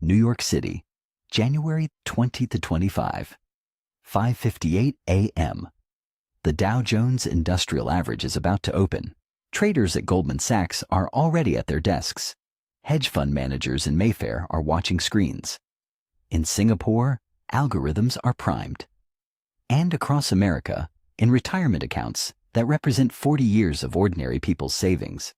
New York City, January 20 to 25, 5:58 a.m. The Dow Jones Industrial Average is about to open. Traders at Goldman Sachs are already at their desks. Hedge fund managers in Mayfair are watching screens. In Singapore, algorithms are primed. And across America, in retirement accounts that represent 40 years of ordinary people's savings,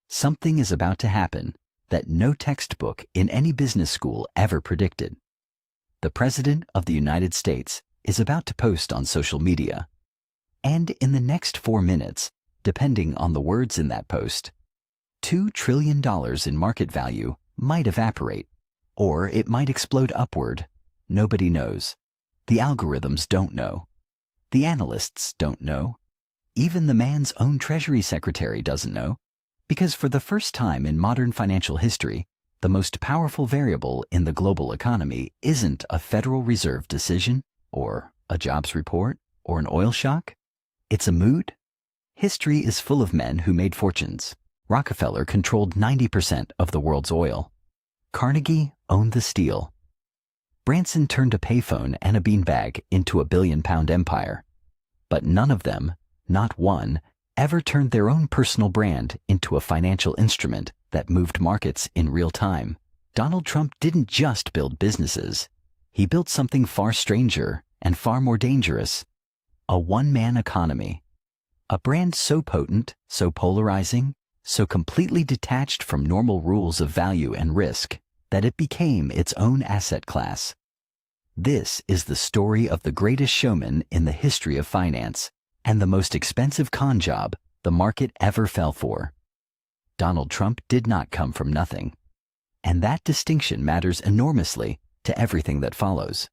something is about to happen that no textbook in any business school ever predicted. The President of the United States is about to post on social media. And in the next 4 minutes, depending on the words in that post, $2 trillion in market value might evaporate, or it might explode upward. Nobody knows. The algorithms don't know. The analysts don't know. Even the man's own Treasury Secretary doesn't know, because for the first time in modern financial history, the most powerful variable in the global economy isn't a Federal Reserve decision, or a jobs report, or an oil shock. It's a mood. History is full of men who made fortunes. Rockefeller controlled 90% of the world's oil. Carnegie owned the steel. Branson turned a payphone and a beanbag into a billion-pound empire. But none of them, not one, ever turned their own personal brand into a financial instrument that moved markets in real time. Donald Trump didn't just build businesses. He built something far stranger and far more dangerous. A one-man economy. A brand so potent, so polarizing, so completely detached from normal rules of value and risk that it became its own asset class. This is the story of the greatest showman in the history of finance and the most expensive con job the market ever fell for. Donald Trump did not come from nothing, and that distinction matters enormously to everything that follows.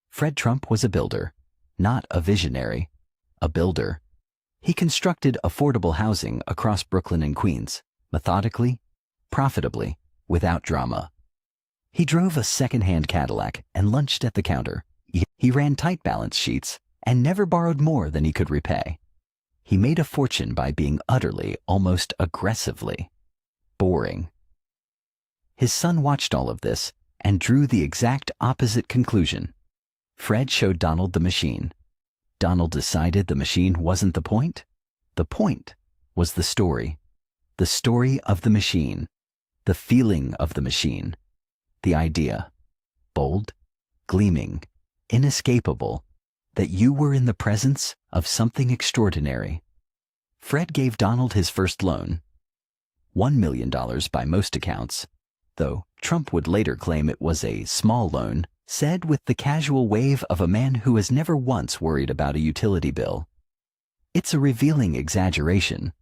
Fred Trump was a builder, not a visionary, a builder. He constructed affordable housing across Brooklyn and Queens, methodically, profitably, without drama. He drove a second-hand Cadillac and lunched at the counter. He ran tight balance sheets and never borrowed more than he could repay. He made a fortune by being utterly, almost aggressively, boring. His son watched all of this and drew the exact opposite conclusion. Fred showed Donald the machine. Donald decided the machine wasn't the point. The point was the story of the machine, the feeling of the machine, the idea, bold, gleaming, inescapable, that you were in the presence of something extraordinary. Fred gave Donald his first loan, $1 million by most accounts, though Trump would later claim it was a small loan, said with the casual wave of a man who has never once worried about a utility bill. It's a revealing exaggeration,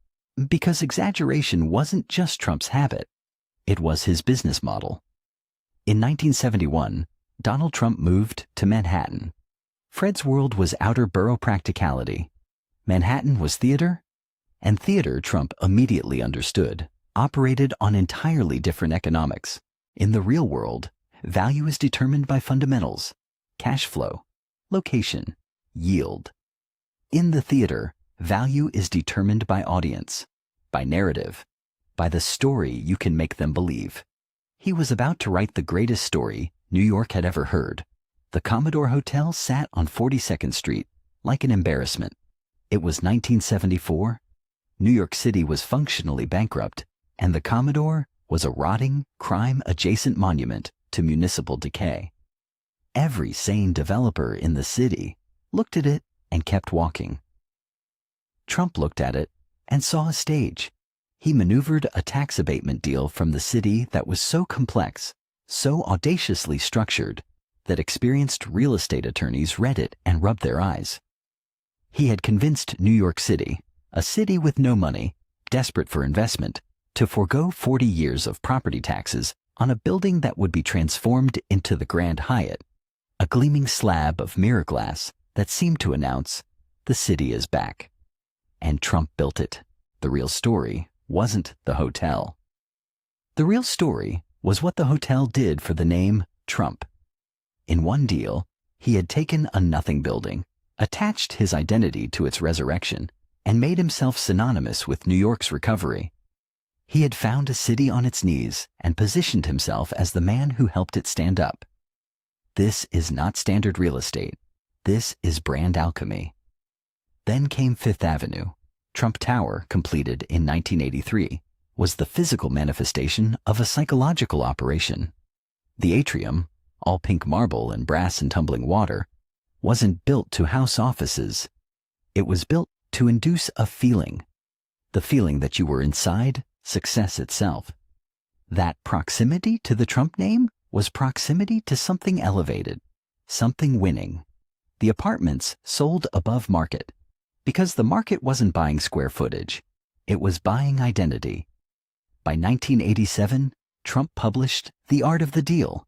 because exaggeration wasn't just Trump's habit, it was his business model. In 1971, Donald Trump moved to Manhattan. Fred's world was outer borough practicality. Manhattan was theater, and theater, Trump immediately understood, operated on entirely different economics. In the real world, value is determined by fundamentals, cash flow, location, yield. In the theater, value is determined by audience, by narrative, by the story you can make them believe. He was about to write the greatest story New York had ever heard. The Commodore Hotel sat on 42nd Street, like an embarrassment. It was 1974. New York City was functionally bankrupt, and the Commodore was a rotting, crime-adjacent monument to municipal decay. Every sane developer in the city looked at it and kept walking. Trump looked at it and saw a stage. He maneuvered a tax abatement deal from the city that was so complex, so audaciously structured, that experienced real estate attorneys read it and rubbed their eyes. He had convinced New York City, a city with no money, desperate for investment, to forego 40 years of property taxes on a building that would be transformed into the Grand Hyatt, a gleaming slab of mirror glass that seemed to announce, the city is back. And Trump built it. The real story wasn't the hotel. The real story was what the hotel did for the name Trump. In one deal, he had taken a nothing building, attached his identity to its resurrection, and made himself synonymous with New York's recovery. He had found a city on its knees and positioned himself as the man who helped it stand up. This is not standard real estate. This is brand alchemy. Then came Fifth Avenue. Trump Tower, completed in 1983, was the physical manifestation of a psychological operation. The atrium, all pink marble and brass and tumbling water, wasn't built to house offices. It was built to induce a feeling. The feeling that you were inside success itself. That proximity to the Trump name was proximity to something elevated, something winning. The apartments sold above market because the market wasn't buying square footage. It was buying identity. By 1987, Trump published The Art of the Deal.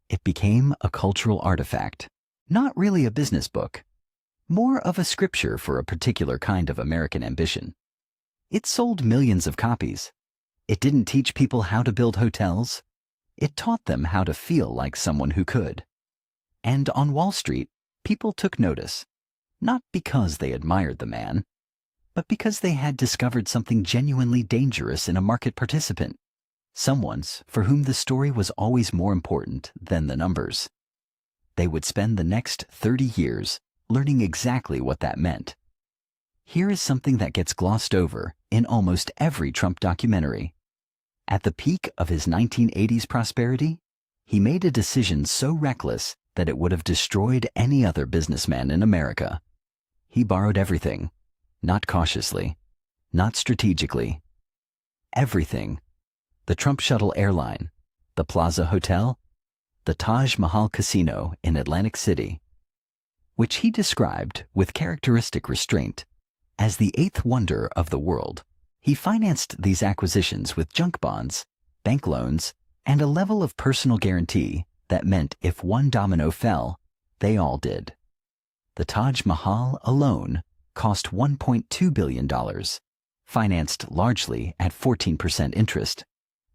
It became a cultural artifact, not really a business book, more of a scripture for a particular kind of American ambition. It sold millions of copies. It didn't teach people how to build hotels. It taught them how to feel like someone who could. And on Wall Street, people took notice, not because they admired the man, but because they had discovered something genuinely dangerous in a market participant, someone's for whom the story was always more important than the numbers. They would spend the next 30 years learning exactly what that meant. Here is something that gets glossed over in almost every Trump documentary. At the peak of his 1980s prosperity, he made a decision so reckless that it would have destroyed any other businessman in America. He borrowed everything, not cautiously, not strategically. Everything. The Trump Shuttle airline, the Plaza Hotel, the Taj Mahal Casino in Atlantic City, which he described with characteristic restraint as the eighth wonder of the world. He financed these acquisitions with junk bonds, bank loans, and a level of personal guarantee that meant if one domino fell, they all did. The Taj Mahal alone cost $1.2 billion, financed largely at 14% interest,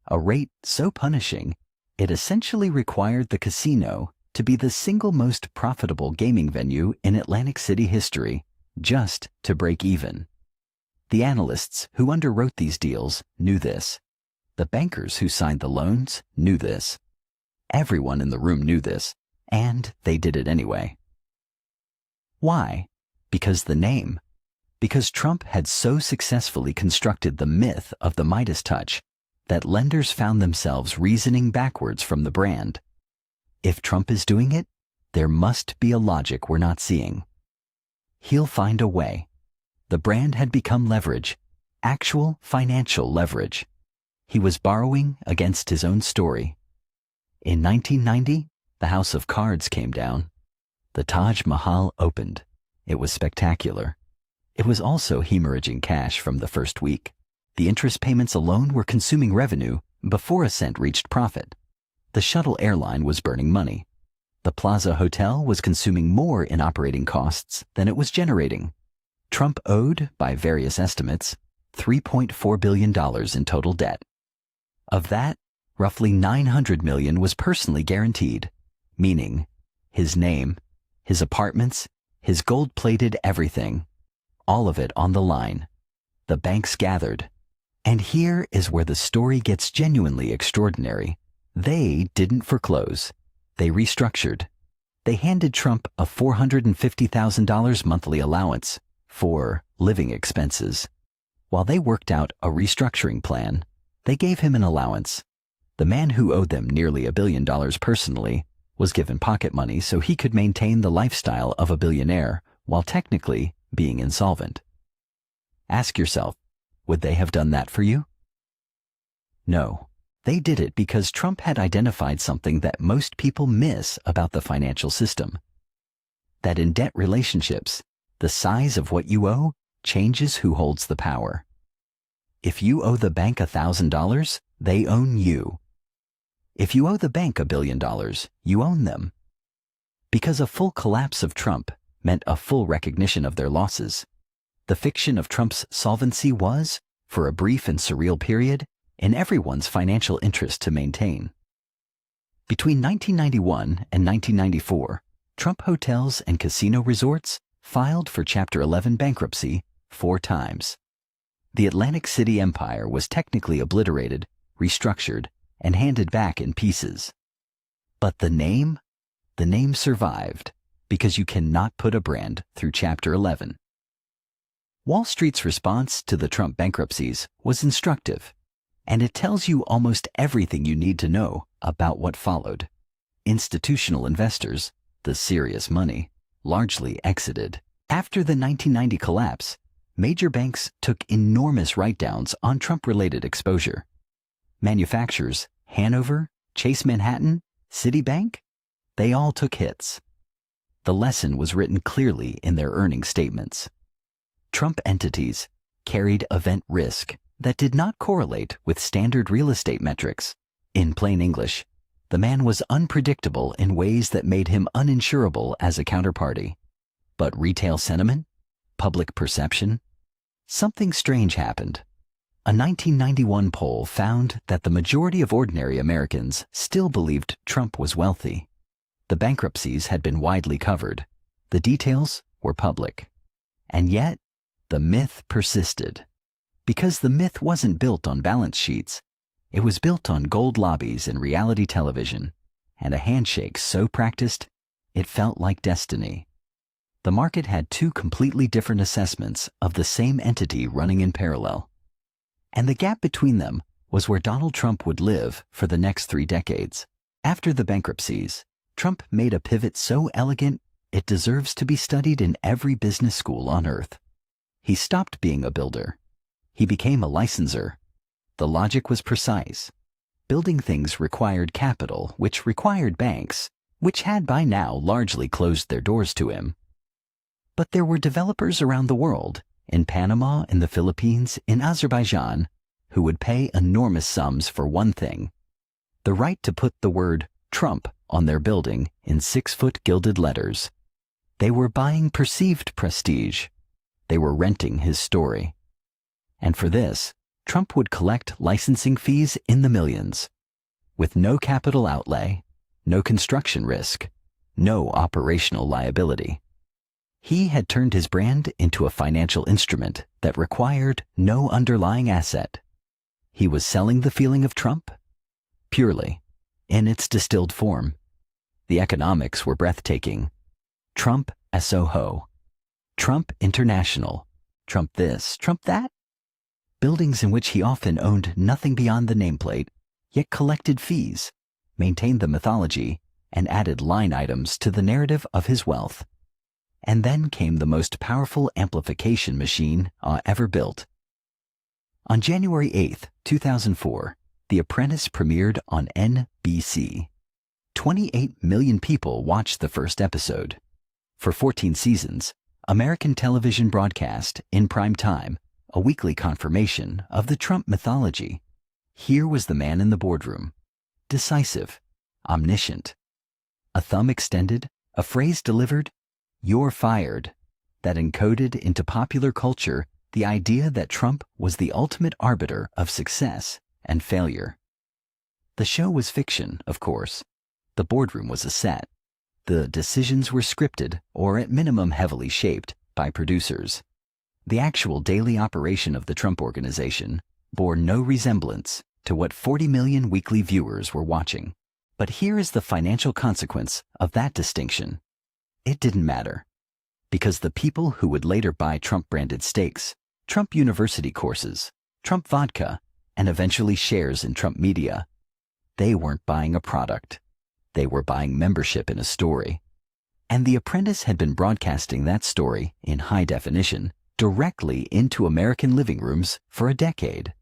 a rate so punishing it essentially required the casino to be the single most profitable gaming venue in Atlantic City history just to break even. The analysts who underwrote these deals knew this. The bankers who signed the loans knew this. Everyone in the room knew this, and they did it anyway. Why? Because the name. Because Trump had so successfully constructed the myth of the Midas touch that lenders found themselves reasoning backwards from the brand. If Trump is doing it, there must be a logic we're not seeing. He'll find a way. The brand had become leverage, actual financial leverage. He was borrowing against his own story. In 1990, the House of Cards came down. The Taj Mahal opened. It was spectacular. It was also hemorrhaging cash from the first week. The interest payments alone were consuming revenue before a cent reached profit. The shuttle airline was burning money. The Plaza Hotel was consuming more in operating costs than it was generating. Trump owed, by various estimates, $3.4 billion in total debt. Of that, roughly $900 million was personally guaranteed, meaning his name, his apartments, his gold-plated everything, all of it on the line. The banks gathered. And here is where the story gets genuinely extraordinary. They didn't foreclose. They restructured. They handed Trump a $450,000 monthly allowance for living expenses. While they worked out a restructuring plan, they gave him an allowance. The man who owed them nearly $1 billion personally was given pocket money so he could maintain the lifestyle of a billionaire while technically being insolvent. Ask yourself, would they have done that for you? No. They did it because Trump had identified something that most people miss about the financial system. That in debt relationships, the size of what you owe changes who holds the power. If you owe the bank $1,000, they own you. If you owe the bank $1 billion, you own them. Because a full collapse of Trump meant a full recognition of their losses. The fiction of Trump's solvency was, for a brief and surreal period, in everyone's financial interest to maintain. Between 1991 and 1994, Trump hotels and casino resorts filed for Chapter 11 bankruptcy 4 times. The Atlantic City empire was technically obliterated, restructured, and handed back in pieces. But the name survived because you cannot put a brand through Chapter 11. Wall Street's response to the Trump bankruptcies was instructive, and it tells you almost everything you need to know about what followed. Institutional investors, the serious money, largely exited. After the 1990 collapse, major banks took enormous write-downs on Trump-related exposure. Manufacturers, Hanover, Chase Manhattan, Citibank, they all took hits. The lesson was written clearly in their earnings statements. Trump entities carried event risk that did not correlate with standard real estate metrics. In plain English, the man was unpredictable in ways that made him uninsurable as a counterparty. But retail sentiment? Public perception? Something strange happened. A 1991 poll found that the majority of ordinary Americans still believed Trump was wealthy. The bankruptcies had been widely covered. The details were public. And yet, the myth persisted. Because the myth wasn't built on balance sheets. It was built on gold lobbies and reality television, and a handshake so practiced, it felt like destiny. The market had two completely different assessments of the same entity running in parallel. And the gap between them was where Donald Trump would live for the next 3 decades. After the bankruptcies, Trump made a pivot so elegant, it deserves to be studied in every business school on earth. He stopped being a builder. He became a licensor. The logic was precise. Building things required capital, which required banks, which had by now largely closed their doors to him. But there were developers around the world, in Panama, in the Philippines, in Azerbaijan, who would pay enormous sums for one thing: the right to put the word Trump on their building in 6-foot gilded letters. They were buying perceived prestige. They were renting his story. And for this, Trump would collect licensing fees in the millions, with no capital outlay, no construction risk, no operational liability. He had turned his brand into a financial instrument that required no underlying asset. He was selling the feeling of Trump purely, in its distilled form. The economics were breathtaking. Trump SOHO, Trump International, Trump this, Trump that. Buildings in which he often owned nothing beyond the nameplate, yet collected fees, maintained the mythology, and added line items to the narrative of his wealth. And then came the most powerful amplification machine ever built. On January 8, 2004, The Apprentice premiered on NBC. 28 million people watched the first episode. For 14 seasons, American television broadcast, in prime time, a weekly confirmation of the Trump mythology. Here was the man in the boardroom. Decisive, omniscient. A thumb extended, a phrase delivered, "You're fired," that encoded into popular culture the idea that Trump was the ultimate arbiter of success and failure. The show was fiction, of course. The boardroom was a set. The decisions were scripted, or at minimum heavily shaped, by producers. The actual daily operation of the Trump Organization bore no resemblance to what 40 million weekly viewers were watching. But here is the financial consequence of that distinction. It didn't matter, because the people who would later buy Trump-branded steaks, Trump University courses, Trump vodka, and eventually shares in Trump media, they weren't buying a product. They were buying membership in a story. And The Apprentice had been broadcasting that story in high definition directly into American living rooms for a decade.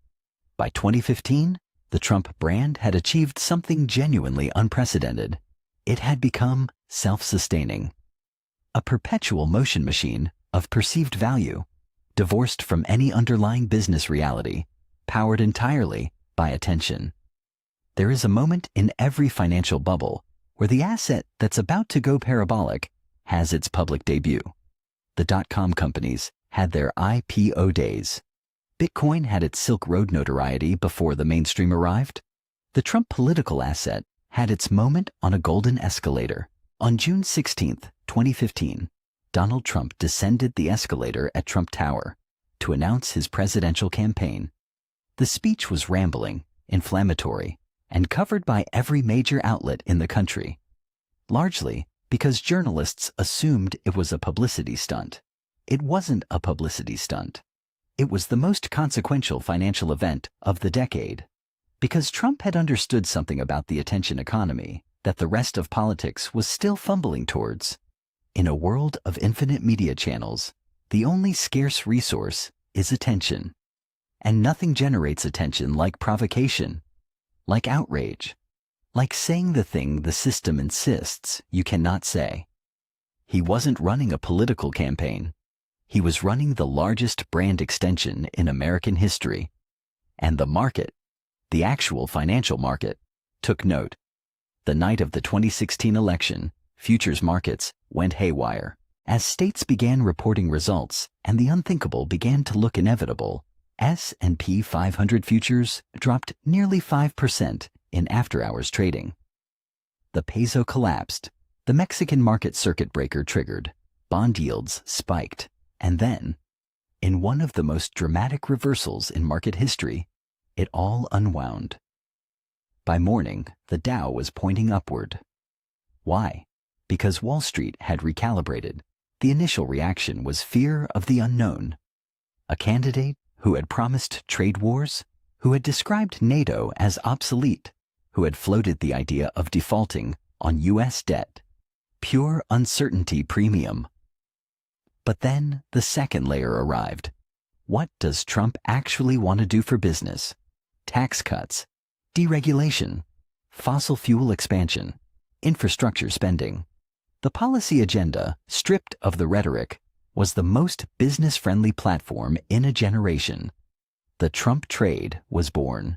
By 2015, the Trump brand had achieved something genuinely unprecedented. It had become self-sustaining. A perpetual motion machine of perceived value, divorced from any underlying business reality, powered entirely by attention. There is a moment in every financial bubble where the asset that's about to go parabolic has its public debut. The dot-com companies had their IPO days. Bitcoin had its Silk Road notoriety before the mainstream arrived. The Trump political asset had its moment on a golden escalator. On June 16, 2015, Donald Trump descended the escalator at Trump Tower, to announce his presidential campaign. The speech was rambling, inflammatory, and covered by every major outlet in the country, largely because journalists assumed it was a publicity stunt. It wasn't a publicity stunt. It was the most consequential financial event of the decade, because Trump had understood something about the attention economy that the rest of politics was still fumbling towards. In a world of infinite media channels, the only scarce resource is attention. And nothing generates attention like provocation, like outrage, like saying the thing the system insists you cannot say. He wasn't running a political campaign. He was running the largest brand extension in American history. And the market, the actual financial market, took note. The night of the 2016 election, futures markets went haywire. As states began reporting results and the unthinkable began to look inevitable, S&P 500 futures dropped nearly 5% in after-hours trading. The peso collapsed, the Mexican market circuit breaker triggered, bond yields spiked, and then, in one of the most dramatic reversals in market history, it all unwound. By morning, the Dow was pointing upward. Why? Because Wall Street had recalibrated. The initial reaction was fear of the unknown. A candidate who had promised trade wars, who had described NATO as obsolete, who had floated the idea of defaulting on U.S. debt. Pure uncertainty premium. But then the second layer arrived. What does Trump actually want to do for business? Tax cuts, deregulation, fossil fuel expansion, infrastructure spending. The policy agenda, stripped of the rhetoric, was the most business-friendly platform in a generation. The Trump trade was born.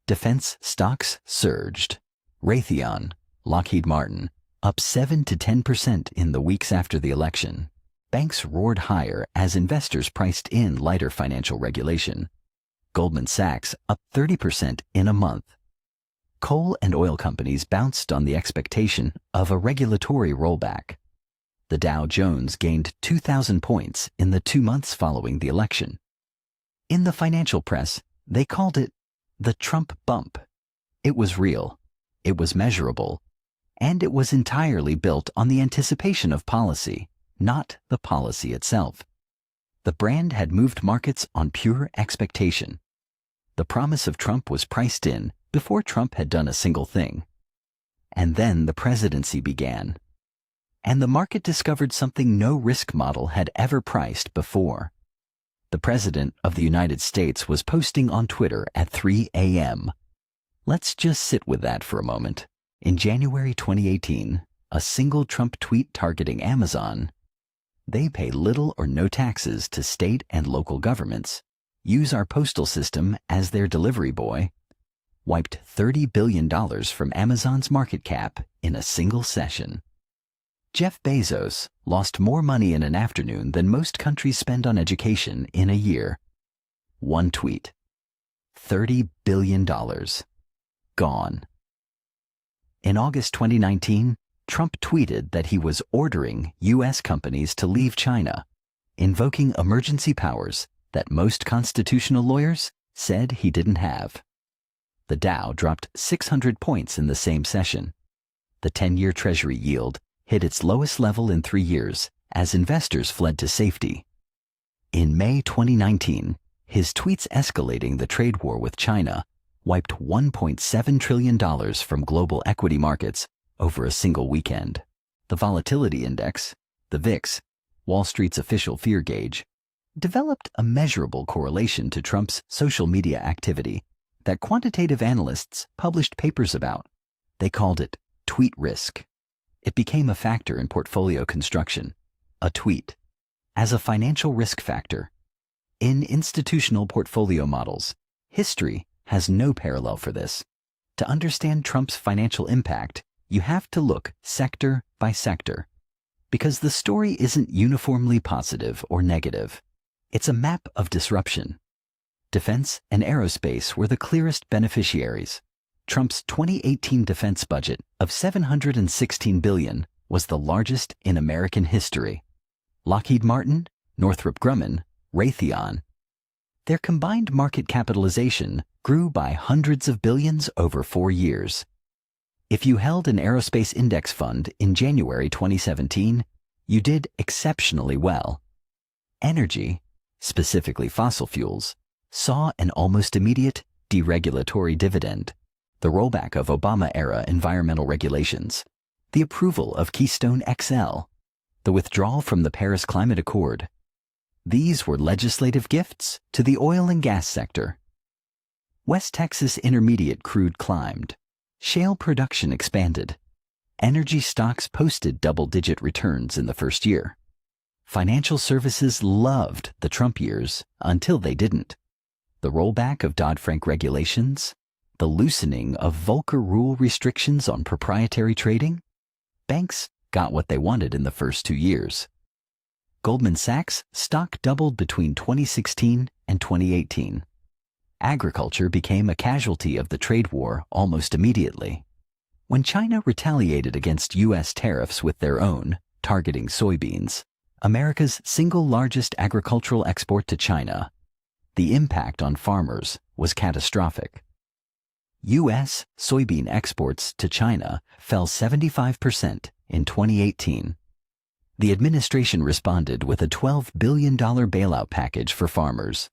Defense stocks surged. Raytheon, Lockheed Martin, up 7 to 10% in the weeks after the election. Banks roared higher as investors priced in lighter financial regulation. Goldman Sachs up 30% in a month. Coal and oil companies bounced on the expectation of a regulatory rollback. The Dow Jones gained 2,000 points in the 2 months following the election. In the financial press, they called it the Trump bump. It was real, it was measurable, and it was entirely built on the anticipation of policy, not the policy itself. The brand had moved markets on pure expectation. The promise of Trump was priced in before Trump had done a single thing. And then the presidency began. And the market discovered something no risk model had ever priced before. The President of the United States was posting on Twitter at 3 a.m. Let's just sit with that for a moment. In January 2018, a single Trump tweet targeting Amazon. They pay little or no taxes to state and local governments, use our postal system as their delivery boy, wiped $30 billion from Amazon's market cap in a single session. Jeff Bezos lost more money in an afternoon than most countries spend on education in a year. One tweet. $30 billion. Gone. In August 2019, Trump tweeted that he was ordering U.S. companies to leave China, invoking emergency powers that most constitutional lawyers said he didn't have. The Dow dropped 600 points in the same session. The 10-year Treasury yield hit its lowest level in 3 years as investors fled to safety. In May 2019, his tweets escalating the trade war with China wiped $1.7 trillion from global equity markets over a single weekend. The volatility index, the VIX, Wall Street's official fear gauge, developed a measurable correlation to Trump's social media activity that quantitative analysts published papers about. They called it tweet risk. It became a factor in portfolio construction, a tweet, as a financial risk factor. In institutional portfolio models, history has no parallel for this. To understand Trump's financial impact, you have to look sector by sector, because the story isn't uniformly positive or negative. It's a map of disruption. Defense and aerospace were the clearest beneficiaries. Trump's 2018 defense budget of $716 billion was the largest in American history. Lockheed Martin, Northrop Grumman, Raytheon, Their combined market capitalization grew by hundreds of billions over 4 years. If you held an aerospace index fund in January 2017, you did exceptionally well. Energy, specifically fossil fuels, saw an almost immediate deregulatory dividend, the rollback of Obama-era environmental regulations, the approval of Keystone XL, the withdrawal from the Paris Climate Accord. These were legislative gifts to the oil and gas sector. West Texas Intermediate crude climbed. Shale production expanded. Energy stocks posted double-digit returns in the first year. Financial services loved the Trump years until they didn't. The rollback of Dodd-Frank regulations, the loosening of Volcker rule restrictions on proprietary trading. Banks got what they wanted in the first 2 years. Goldman Sachs stock doubled between 2016 and 2018. Agriculture became a casualty of the trade war almost immediately. When China retaliated against U.S. tariffs with their own, targeting soybeans, America's single largest agricultural export to China, the impact on farmers was catastrophic. U.S. soybean exports to China fell 75% in 2018. The administration responded with a $12 billion bailout package for farmers.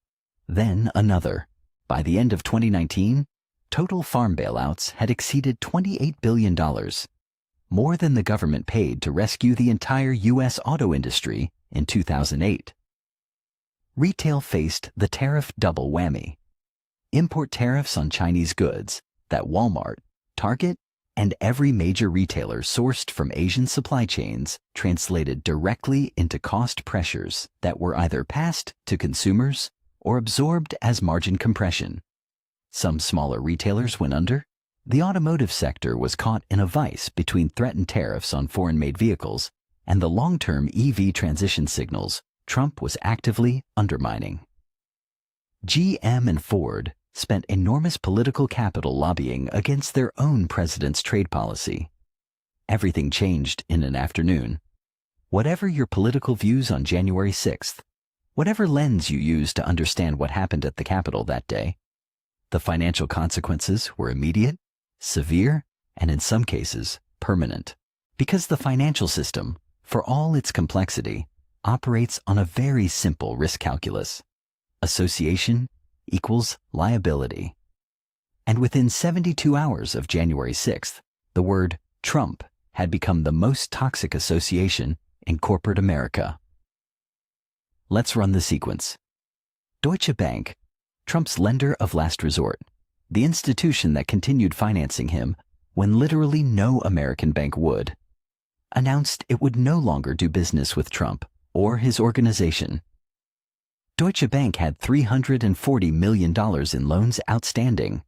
Then another. By the end of 2019, total farm bailouts had exceeded $28 billion, more than the government paid to rescue the entire U.S. auto industry in 2008. Retail faced the tariff double whammy. Import tariffs on Chinese goods that Walmart, Target, and every major retailer sourced from Asian supply chains translated directly into cost pressures that were either passed to consumers or absorbed as margin compression. Some smaller retailers went under. The automotive sector was caught in a vice between threatened tariffs on foreign-made vehicles and the long-term EV transition signals Trump was actively undermining. GM and Ford spent enormous political capital lobbying against their own president's trade policy. Everything changed in an afternoon. Whatever your political views on January 6th, whatever lens you use to understand what happened at the Capitol that day, the financial consequences were immediate, severe, and in some cases, permanent. Because the financial system, for all its complexity, operates on a very simple risk calculus. Association equals liability. And within 72 hours of January 6th, the word Trump had become the most toxic association in corporate America. Let's run the sequence. Deutsche Bank, Trump's lender of last resort, the institution that continued financing him when literally no American bank would, announced it would no longer do business with Trump or his organization. Deutsche Bank had $340 million in loans outstanding.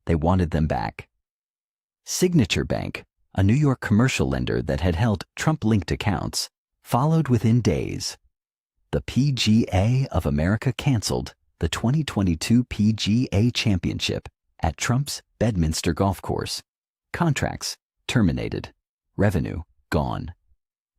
They wanted them back. Signature Bank, a New York commercial lender that had held Trump-linked accounts, followed within days. The PGA of America canceled the 2022 PGA Championship at Trump's Bedminster Golf Course. Contracts terminated. Revenue gone.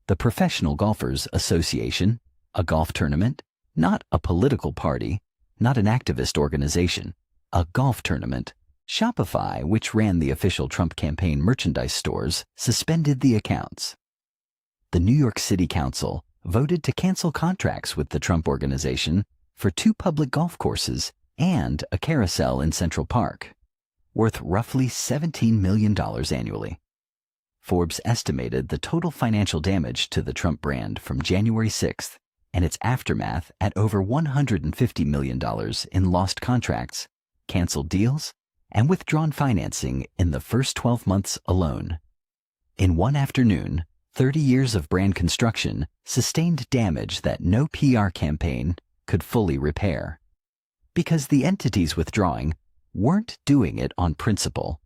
The Professional Golfers Association, a golf tournament, not a political party, not an activist organization, a golf tournament. Shopify, which ran the official Trump campaign merchandise stores, suspended the accounts. The New York City Council voted to cancel contracts with the Trump Organization for 2 public golf courses and a carousel in Central Park, worth roughly $17 million annually. Forbes estimated the total financial damage to the Trump brand from January 6th and its aftermath at over $150 million in lost contracts, canceled deals, and withdrawn financing in the first 12 months alone. In one afternoon, 30 years of brand construction sustained damage that no PR campaign could fully repair. Because the entities withdrawing weren't doing it on principle.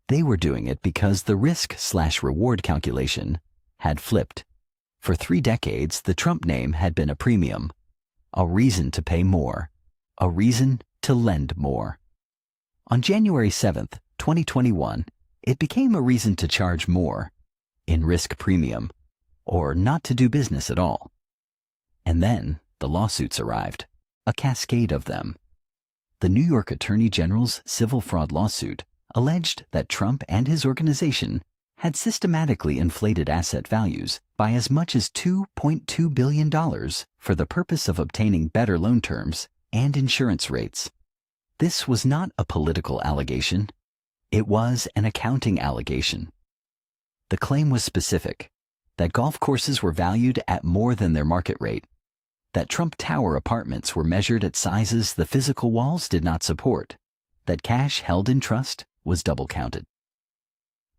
They were doing it because the risk/reward calculation had flipped. For 3 decades, the Trump name had been a premium, a reason to pay more, a reason to lend more. On January 7th, 2021, it became a reason to charge more in risk premium, or not to do business at all. And then the lawsuits arrived, a cascade of them. The New York Attorney General's civil fraud lawsuit alleged that Trump and his organization had systematically inflated asset values by as much as $2.2 billion for the purpose of obtaining better loan terms and insurance rates. This was not a political allegation. It was an accounting allegation. The claim was specific, that golf courses were valued at more than their market rate, that Trump Tower apartments were measured at sizes the physical walls did not support, that cash held in trust was double counted.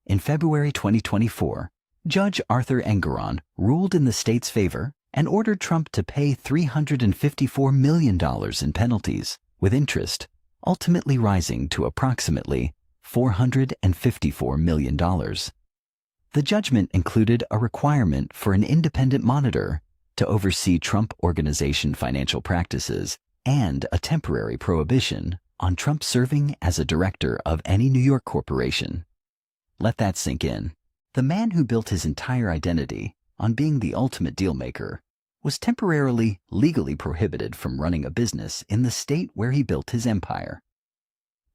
In February 2024, Judge Arthur Engoron ruled in the state's favor and ordered Trump to pay $354 million in penalties, with interest ultimately rising to approximately $454 million. The judgment included a requirement for an independent monitor to oversee Trump Organization financial practices and a temporary prohibition on Trump serving as a director of any New York corporation. Let that sink in. The man who built his entire identity on being the ultimate dealmaker was temporarily legally prohibited from running a business in the state where he built his empire.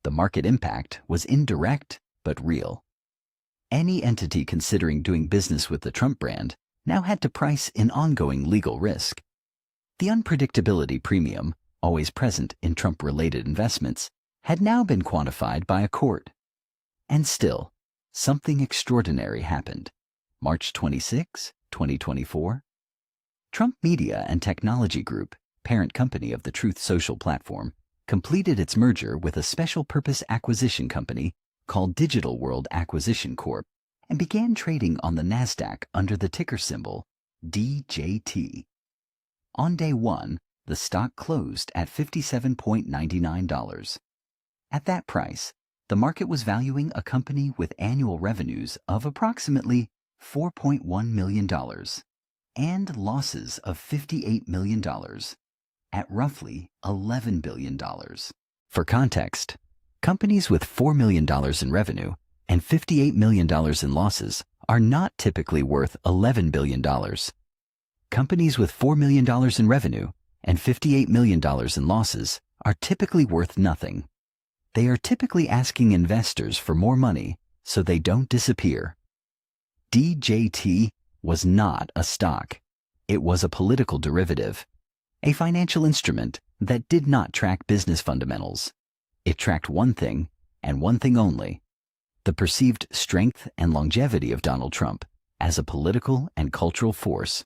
The market impact was indirect but real. Any entity considering doing business with the Trump brand now had to price in ongoing legal risk. The unpredictability premium, always present in Trump-related investments, had now been quantified by a court. And still, something extraordinary happened. March 26, 2024. Trump Media and Technology Group, parent company of the Truth Social platform, completed its merger with a special-purpose acquisition company called Digital World Acquisition Corp. And began trading on the NASDAQ under the ticker symbol DJT. On day one, the stock closed at $57.99. At that price, the market was valuing a company with annual revenues of approximately $4.1 million and losses of $58 million at roughly $11 billion. For context, companies with $4 million in revenue and $58 million in losses are not typically worth $11 billion. Companies with $4 million in revenue and $58 million in losses are typically worth nothing. They are typically asking investors for more money so they don't disappear. DJT was not a stock. It was a political derivative, a financial instrument that did not track business fundamentals. It tracked one thing and one thing only: the perceived strength and longevity of Donald Trump as a political and cultural force.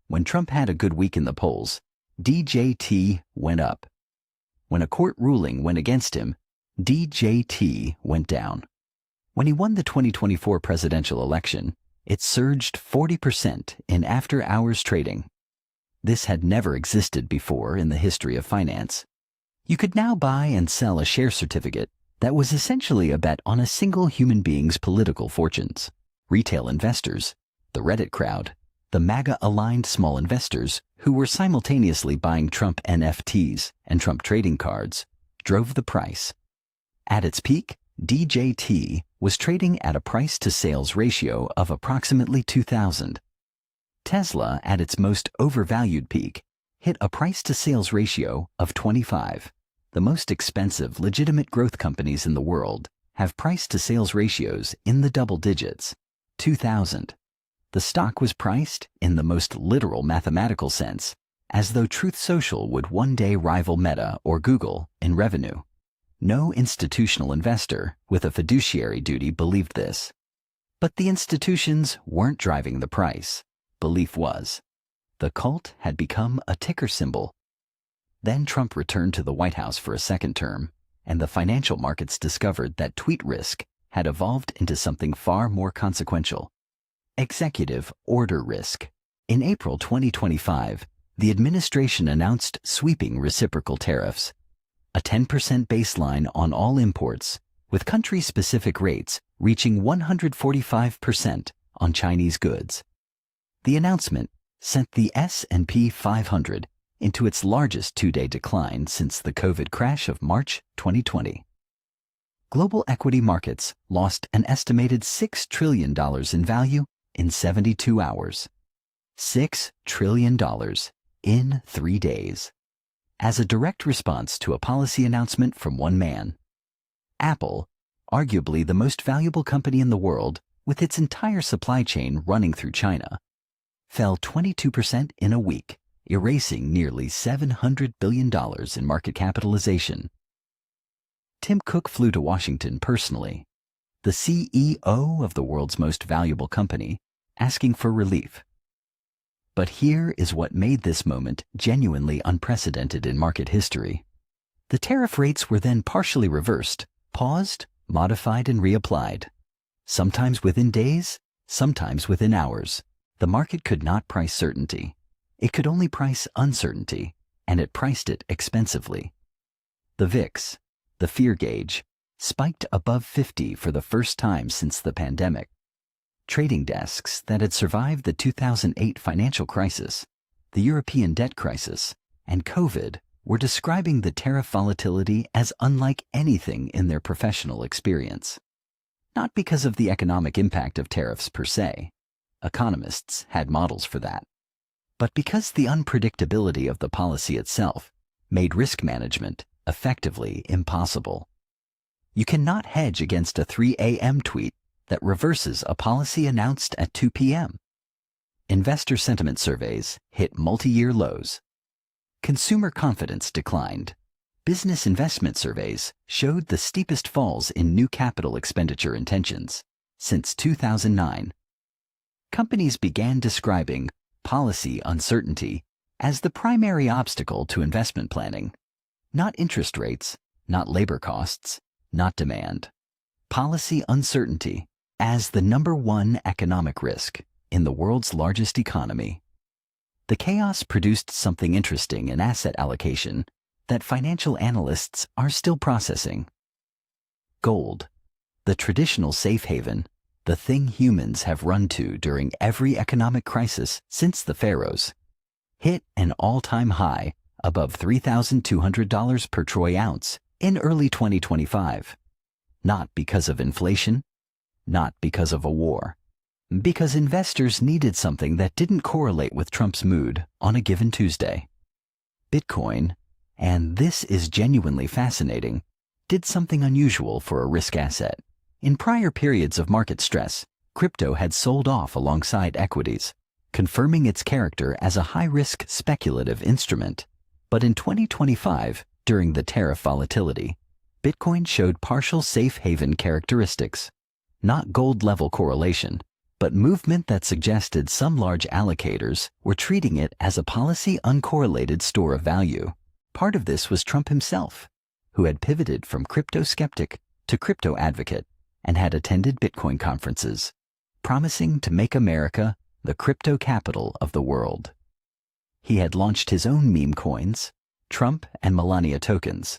When Trump had a good week in the polls, DJT went up. When a court ruling went against him, DJT went down. When he won the 2024 presidential election, it surged 40% in after-hours trading. This had never existed before in the history of finance. You could now buy and sell a share certificate that was essentially a bet on a single human being's political fortunes. Retail investors, the Reddit crowd, the MAGA-aligned small investors who were simultaneously buying Trump NFTs and Trump trading cards, drove the price. At its peak, DJT was trading at a price-to-sales ratio of approximately 2,000. Tesla, at its most overvalued peak, hit a price-to-sales ratio of 25. The most expensive legitimate growth companies in the world have price-to-sales ratios in the double digits, 2,000. The stock was priced in the most literal mathematical sense, as though Truth Social would one day rival Meta or Google in revenue. No institutional investor with a fiduciary duty believed this. But the institutions weren't driving the price. Belief was. The cult had become a ticker symbol. Then Trump returned to the White House for a second term, and the financial markets discovered that tweet risk had evolved into something far more consequential: executive order risk. In April 2025, the administration announced sweeping reciprocal tariffs, a 10% baseline on all imports, with country-specific rates reaching 145% on Chinese goods. The announcement sent the S&P 500 into its largest two-day decline since the COVID crash of March 2020. Global equity markets lost an estimated $6 trillion in value in 72 hours. $6 trillion in 3 days. as a direct response to a policy announcement from one man. Apple, arguably the most valuable company in the world with its entire supply chain running through China, fell 22% in a week, erasing nearly $700 billion in market capitalization. Tim Cook flew to Washington personally, the CEO of the world's most valuable company, asking for relief. But here is what made this moment genuinely unprecedented in market history. The tariff rates were then partially reversed, paused, modified, and reapplied. Sometimes within days, sometimes within hours. The market could not price certainty. It could only price uncertainty, and it priced it expensively. The VIX, the fear gauge, spiked above 50 for the first time since the pandemic. Trading desks that had survived the 2008 financial crisis, the European debt crisis, and COVID were describing the tariff volatility as unlike anything in their professional experience. Not because of the economic impact of tariffs per se. Economists had models for that. But because the unpredictability of the policy itself made risk management effectively impossible. You cannot hedge against a 3 a.m. tweet that reverses a policy announced at 2 p.m. Investor sentiment surveys hit multi-year lows. Consumer confidence declined. Business investment surveys showed the steepest falls in new capital expenditure intentions since 2009. Companies began describing policy uncertainty as the primary obstacle to investment planning. Not interest rates, not labor costs, not demand. Policy uncertainty as the number one economic risk in the world's largest economy. The chaos produced something interesting in asset allocation that financial analysts are still processing. Gold, the traditional safe haven, the thing humans have run to during every economic crisis since the pharaohs, hit an all-time high above $3,200 per troy ounce in early 2025. Not because of inflation, not because of a war, because investors needed something that didn't correlate with Trump's mood on a given Tuesday. Bitcoin, and this is genuinely fascinating, did something unusual for a risk asset. In prior periods of market stress, crypto had sold off alongside equities, confirming its character as a high-risk speculative instrument. But in 2025, during the tariff volatility, Bitcoin showed partial safe haven characteristics. Not gold-level correlation, but movement that suggested some large allocators were treating it as a policy-uncorrelated store of value. Part of this was Trump himself, who had pivoted from crypto skeptic to crypto advocate and had attended Bitcoin conferences, promising to make America the crypto capital of the world. He had launched his own meme coins, Trump and Melania tokens.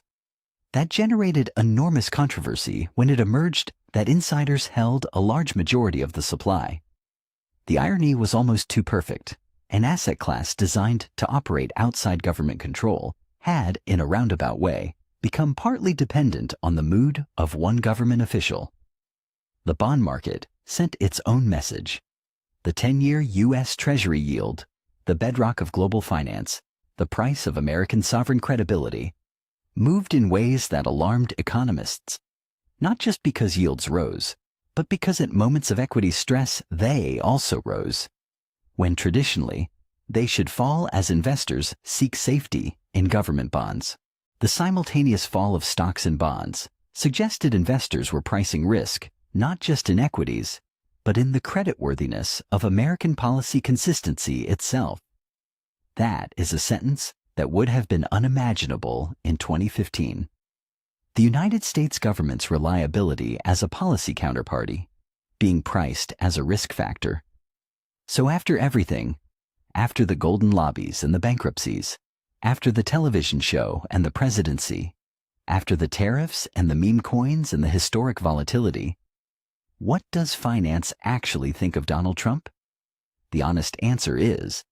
That generated enormous controversy when it emerged that insiders held a large majority of the supply. The irony was almost too perfect. An asset class designed to operate outside government control had, in a roundabout way, become partly dependent on the mood of one government official. The bond market sent its own message. The 10-year U.S. Treasury yield, the bedrock of global finance, the price of American sovereign credibility, moved in ways that alarmed economists, not just because yields rose, but because at moments of equity stress they also rose, when traditionally they should fall as investors seek safety in government bonds. The simultaneous fall of stocks and bonds suggested investors were pricing risk not just in equities, but in the creditworthiness of American policy consistency itself. That is a sentence that would have been unimaginable in 2015. The United States government's reliability as a policy counterparty, being priced as a risk factor. So after everything, after the golden lobbies and the bankruptcies, after the television show and the presidency, after the tariffs and the meme coins and the historic volatility, what does finance actually think of Donald Trump? The honest answer is,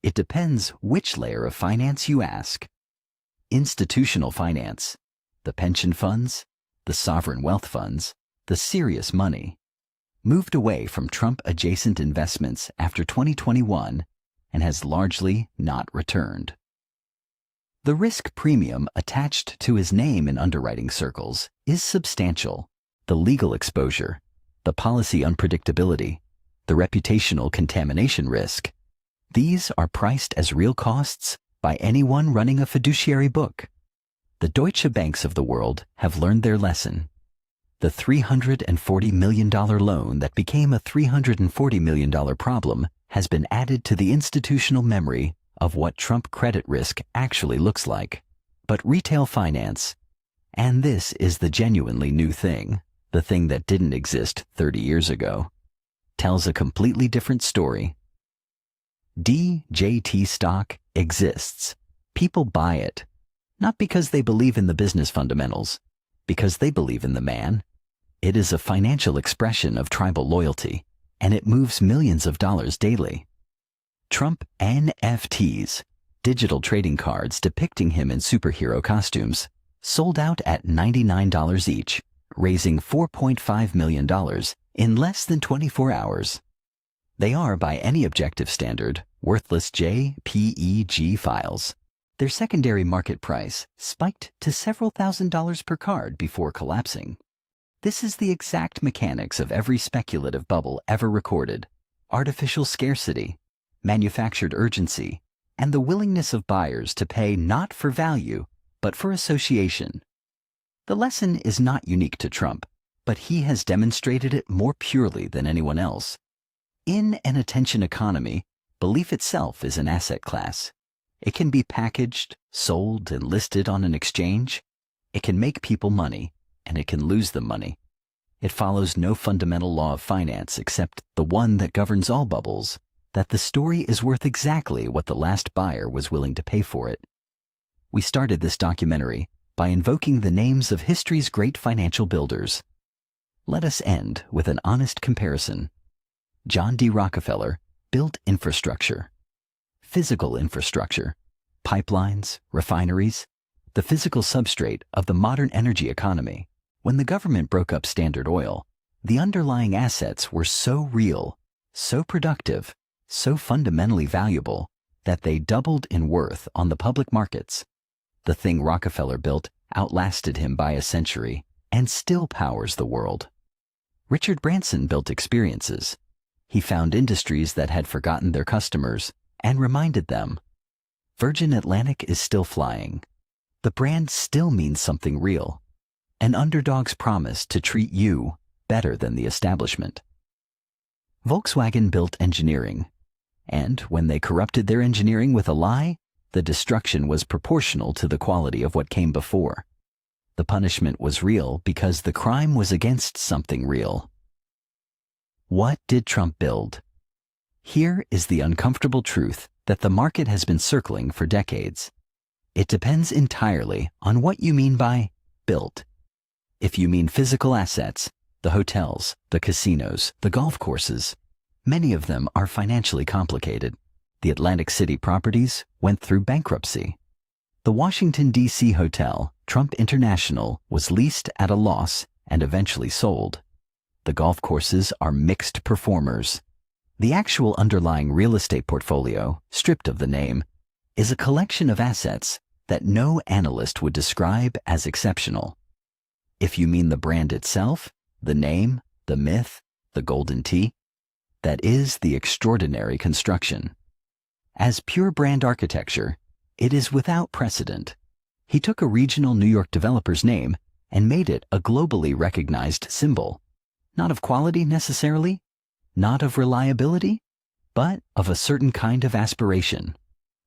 it depends which layer of finance you ask. Institutional finance, the pension funds, the sovereign wealth funds, the serious money, moved away from Trump-adjacent investments after 2021 and has largely not returned. The risk premium attached to his name in underwriting circles is substantial. The legal exposure, the policy unpredictability, the reputational contamination risk. These are priced as real costs by anyone running a fiduciary book. The Deutsche Banks of the world have learned their lesson. The $340 million loan that became a $340 million problem has been added to the institutional memory of what Trump credit risk actually looks like. But retail finance, and this is the genuinely new thing, the thing that didn't exist 30 years ago, tells a completely different story. DJT stock exists. People buy it, not because they believe in the business fundamentals, because they believe in the man. It is a financial expression of tribal loyalty, and it moves millions of dollars daily. Trump NFTs, digital trading cards depicting him in superhero costumes, sold out at $99 each, raising $4.5 million in less than 24 hours. They are, by any objective standard, worthless JPEG files. Their secondary market price spiked to several $1,000s per card before collapsing. This is the exact mechanics of every speculative bubble ever recorded: artificial scarcity, manufactured urgency, and the willingness of buyers to pay not for value, but for association. The lesson is not unique to Trump, but he has demonstrated it more purely than anyone else. In an attention economy, belief itself is an asset class. It can be packaged, sold, and listed on an exchange. It can make people money, and it can lose them money. It follows no fundamental law of finance except the one that governs all bubbles, that the story is worth exactly what the last buyer was willing to pay for it. We started this documentary by invoking the names of history's great financial builders. Let us end with an honest comparison. John D. Rockefeller built infrastructure. Physical infrastructure, pipelines, refineries, the physical substrate of the modern energy economy. When the government broke up Standard Oil, the underlying assets were so real, so productive, so fundamentally valuable that they doubled in worth on the public markets. The thing Rockefeller built outlasted him by a century and still powers the world. Richard Branson built experiences. He found industries that had forgotten their customers and reminded them. Virgin Atlantic is still flying. The brand still means something real. An underdog's promise to treat you better than the establishment. Volkswagen built engineering, and when they corrupted their engineering with a lie, the destruction was proportional to the quality of what came before. The punishment was real because the crime was against something real. What did Trump build? Here is the uncomfortable truth that the market has been circling for decades. It depends entirely on what you mean by built. If you mean physical assets, the hotels, the casinos, the golf courses, many of them are financially complicated. The Atlantic City properties went through bankruptcy. The Washington, D.C. hotel, Trump International, was leased at a loss and eventually sold. The golf courses are mixed performers. The actual underlying real estate portfolio, stripped of the name, is a collection of assets that no analyst would describe as exceptional. If you mean the brand itself, the name, the myth, the golden tee, that is the extraordinary construction. As pure brand architecture, it is without precedent. He took a regional New York developer's name and made it a globally recognized symbol, not of quality necessarily, not of reliability, but of a certain kind of aspiration,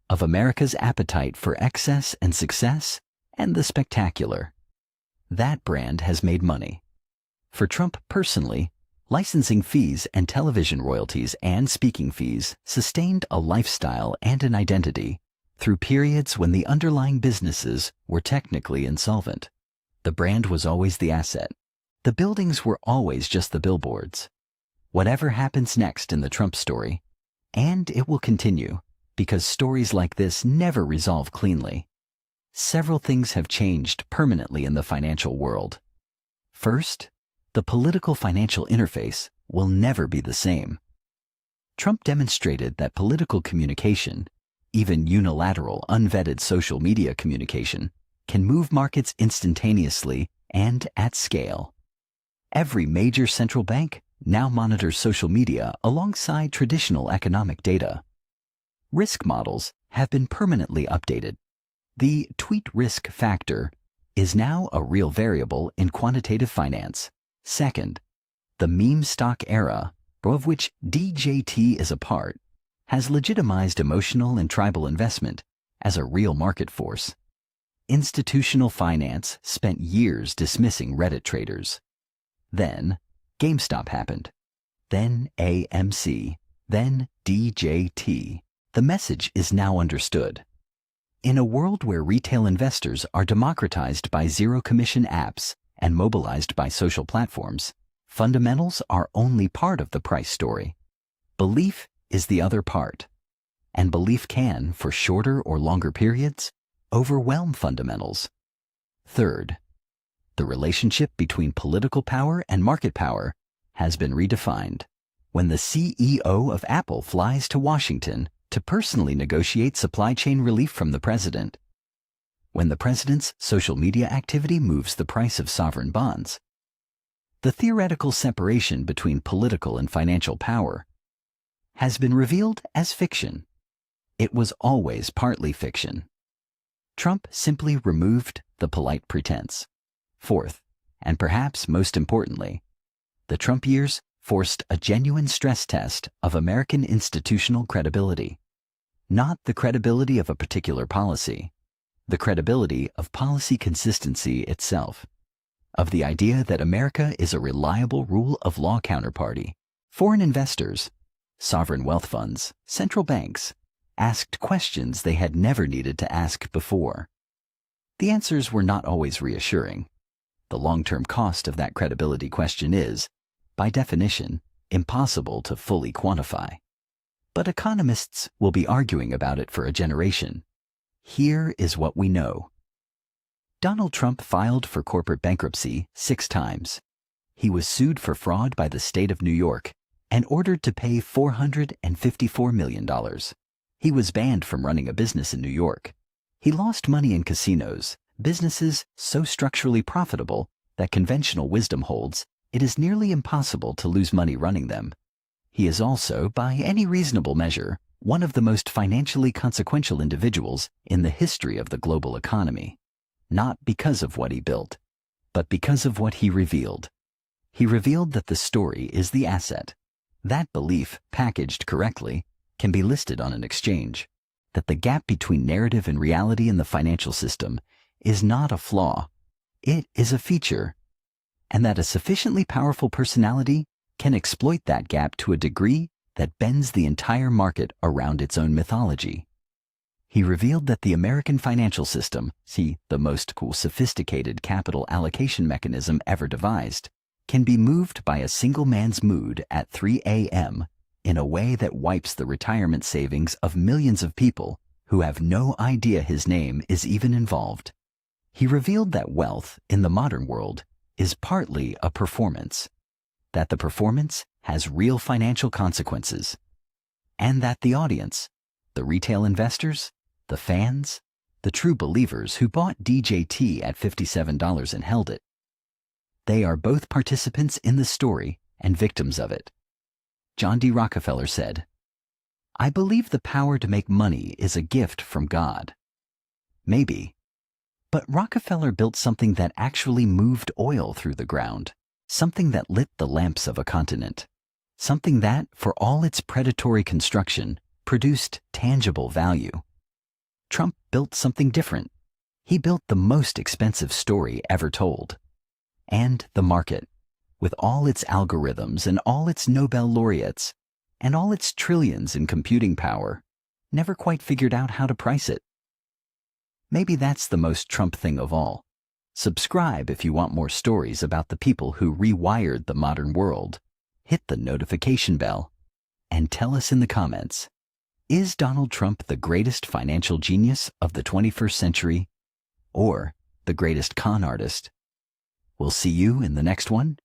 of America's appetite for excess and success and the spectacular. That brand has made money. For Trump personally, licensing fees and television royalties and speaking fees sustained a lifestyle and an identity through periods when the underlying businesses were technically insolvent. The brand was always the asset. The buildings were always just the billboards. Whatever happens next in the Trump story, and it will continue, because stories like this never resolve cleanly. Several things have changed permanently in the financial world. First, the political financial interface will never be the same. Trump demonstrated that political communication, Even unilateral, unvetted social media communication can move markets instantaneously and at scale. Every major central bank now monitors social media alongside traditional economic data. Risk models have been permanently updated. The tweet risk factor is now a real variable in quantitative finance. Second, the meme stock era, of which DJT is a part, has legitimized emotional and tribal investment as a real market force. Institutional finance spent years dismissing Reddit traders. Then, GameStop happened. Then AMC. Then DJT. The message is now understood. In a world where retail investors are democratized by zero-commission apps and mobilized by social platforms, fundamentals are only part of the price story. Belief is the other part. And belief can, for shorter or longer periods, overwhelm fundamentals. Third, the relationship between political power and market power has been redefined. When the CEO of Apple flies to Washington to personally negotiate supply chain relief from the president, when the president's social media activity moves the price of sovereign bonds, the theoretical separation between political and financial power has been revealed as fiction. It was always partly fiction. Trump simply removed the polite pretense. Fourth, and perhaps most importantly, the Trump years forced a genuine stress test of American institutional credibility. Not the credibility of a particular policy, the credibility of policy consistency itself, of the idea that America is a reliable rule of law counterparty. Foreign investors, sovereign wealth funds, central banks, asked questions they had never needed to ask before. The answers were not always reassuring. The long-term cost of that credibility question is, by definition, impossible to fully quantify. But economists will be arguing about it for a generation. Here is what we know. Donald Trump filed for corporate bankruptcy 6 times. He was sued for fraud by the state of New York and ordered to pay $454 million. He was banned from running a business in New York. He lost money in casinos, businesses so structurally profitable that conventional wisdom holds it is nearly impossible to lose money running them. He is also, by any reasonable measure, one of the most financially consequential individuals in the history of the global economy. Not because of what he built, but because of what he revealed. He revealed that the story is the asset. That belief, packaged correctly, can be listed on an exchange. That the gap between narrative and reality in the financial system is not a flaw, it is a feature. And that a sufficiently powerful personality can exploit that gap to a degree that bends the entire market around its own mythology. He revealed that the American financial system, the most sophisticated capital allocation mechanism ever devised, can be moved by a single man's mood at 3 a.m. in a way that wipes the retirement savings of millions of people who have no idea his name is even involved. He revealed that wealth in the modern world is partly a performance, that the performance has real financial consequences, and that the audience, the retail investors, the fans, the true believers who bought DJT at $57 and held it, they are both participants in the story and victims of it. John D. Rockefeller said, "I believe the power to make money is a gift from God." Maybe. But Rockefeller built something that actually moved oil through the ground, something that lit the lamps of a continent, something that, for all its predatory construction, produced tangible value. Trump built something different. He built the most expensive story ever told. And the market, with all its algorithms and all its Nobel laureates, and all its trillions in computing power, never quite figured out how to price it. Maybe that's the most Trump thing of all. Subscribe if you want more stories about the people who rewired the modern world. Hit the notification bell. And tell us in the comments, is Donald Trump the greatest financial genius of the 21st century? Or the greatest con artist? We'll see you in the next one.